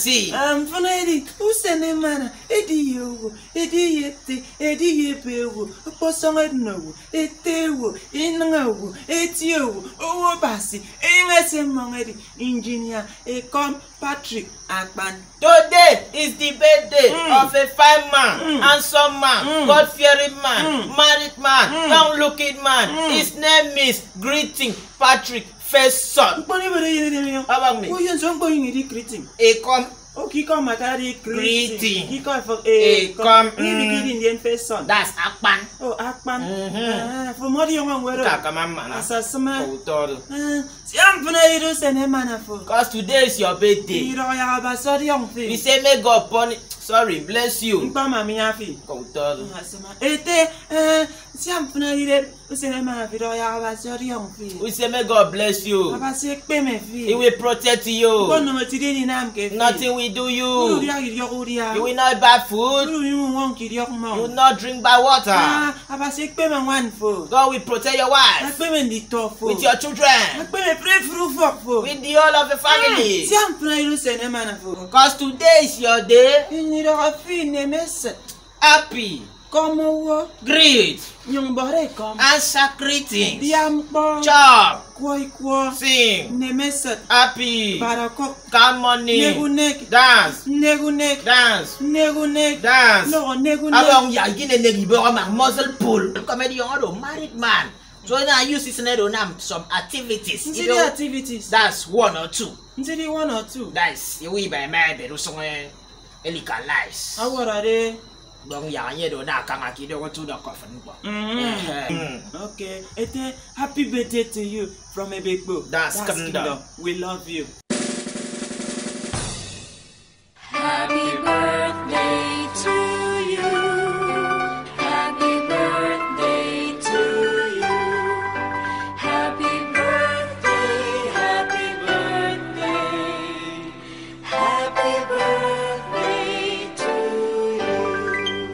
party. Funny, who send a man? Eddie, Posong, no, it's you, oh, Bassi, engineer, a Patrick Akpan. Today is the birthday of a fine man, handsome man, God-fearing man, married man, young-looking man. His name is Greeting Patrick First Son. How about me? Who you going to greeting? Okay, come my daddy greeting. He come for Indian First Son. That's Akpan. Oh, Akpan. For more young weather. Because today is your birthday. We say may God punish. Sorry, bless you. We say may God bless you. He will protect you. Nothing will do you. You will not buy food. You will not drink bad water. God will protect your wife. With your children. With the whole of the family. Because today is your day. Happy. Great. Answer greetings. Chop. Sing. Happy. Come money. Dance. Dance. Dance. Abang ya gini negi bawa muscle pull. Comedy on married man. So now use this some activities. Activities. That's one or two. That's you will by my better somewhere. Legalize. How are they? Don't ya do na kama kidogo to the coffin. Okay. Happy birthday to you from a big book. That's Kingdom. We love you. Happy birthday.